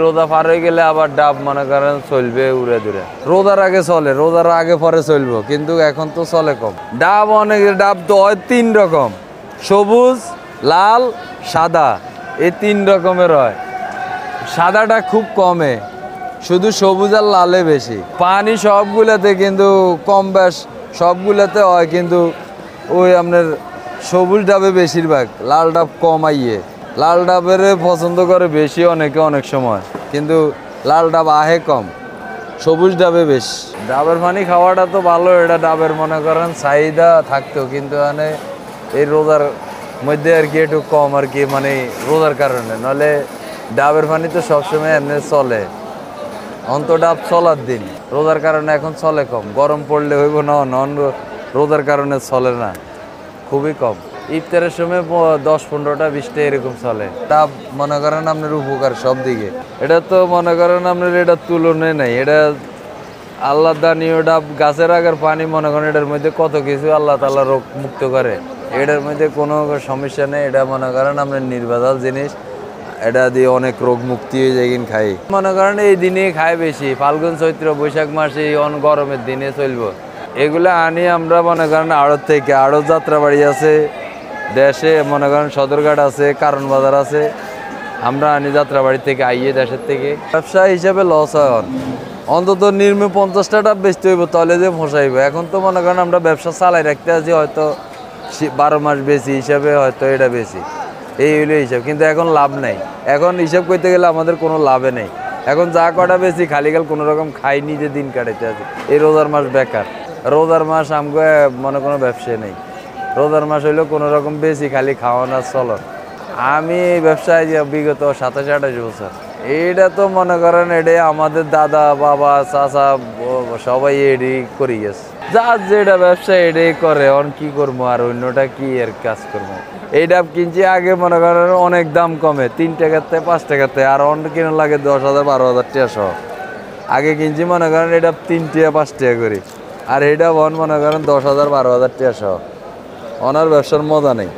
রোজা পার হয়ে গেলে আবার ডাব মনে করেন চলবে উড়ে দূরে। রোজার আগে চলে, রোজার আগে পরে চলবো, কিন্তু এখন তো চলে কম। ডাব অনেক, ডাব তো হয় 3 রকম, সবুজ, লাল, সাদা, এই 3 রকমের হয়। সাদাটা খুব কমে, শুধু সবুজ আর লালে বেশি। পানি সবগুলাতে কিন্তু কম বেশ সবগুলাতে হয়, কিন্তু ওই আপনার সবুজ ডাবে বেশিরভাগ, লাল ডাব কম আইয়ে। লাল ডাবের পছন্দ করে বেশি অনেকে অনেক সময়, কিন্তু লাল ডাব আহে কম, সবুজ ডাবে বেশি। ডাবের পানি খাওয়াটা তো ভালো, এটা ডাবের মনে করেন চাহিদা থাকতো, কিন্তু মানে এই রোজার মধ্যে আর কি একটু কম আর কি, মানে রোজার কারণে। নাহলে ডাবের পানি তো সবসময় এমনি চলে, অন্ত ডাব চলার দিন। রোজার কারণে এখন চলে কম, গরম পড়লে হইব না, নন রোজার কারণে চলে না, খুবই কম। ইফতারের সময় 10-15টা 20টা এরকম চলে। ডাব মনে করেন আপনার উপকার সব দিকে, এটা তো মনে করেন আপনার এটা তুলনায় নাই। এটা আল্লাহ দানীয় ডাব, গাছের আগের পানি মনে করেন এটার মধ্যে কত কিছু আল্লাহ তাআলা রোগ মুক্ত করে, এটার মধ্যে কোনো সমস্যা নেই। এটা মনে করেন আপনার নির্ভেজাল জিনিস, এটা দিয়ে অনেক রোগ মুক্তি হয়ে যায় কিন খাই। মনে করেন এই দিনে খায় বেশি, ফাল্গুন চৈত্র বৈশাখ মাসে এই গরমের দিনে চলবো। এগুলো আনি আমরা মনে করেন আড়ত থেকে, আড়ত যাত্রাবাড়ি আছে দেশে, মনে করেন সদরঘাট আছে, কারণ বাজার আছে, আমরা আনি যাত্রাবাড়ি থেকে আইয়ে দেশের থেকে। ব্যবসা হিসাবে লস হয়, অন্তত নিম্ন 50টা ডাব বেচতে হইব, তাহলে যে ফসাইব। এখন তো মনে করেন আমরা ব্যবসা চালাই রাখতে আছি, হয়তো 12 মাস বেশি হিসাবে হয়তো এটা বেশি, এই হইলো হিসাব। কিন্তু এখন লাভ নাই, এখন হিসাব করতে গেলে আমাদের কোনো লাভে নেই। এখন যা কটা বেশি খালি খাল কোনো রকম খাই নিজে দিন কাটাইতে আছে। এই রোজার মাস বেকার, রোজার মাস আমাকে মনে কোনো ব্যবসা নেই। রোজার মাস হইলো কোনো রকম বেশি খালি খাওয়ানো চলন। আমি এই ব্যবসায় যে বিগত 27-28 বছর, এইটা তো মনে করেন এটাই আমাদের দাদা বাবা চাচা সবাই এটাই করে গেছে। যার যেটা ব্যবসা এটাই করে, অন কি করবো আর অন্যটা কি এর কাজ করবো। এই ডাব কিনছি আগে মনে করেন অনেক দাম কমে, 3 টাকাতে 5 টাকাতে, আর অন্য কিনা লাগে 10,000 12,000 টাকা সহ। আগে কিনছি মনে করেন এটা 3 টাকা 5 টাকা করি, আর এটা মনে করেন 10,000 12,000 টাকা সহ। ওনার ব্যবসার মজা নেই।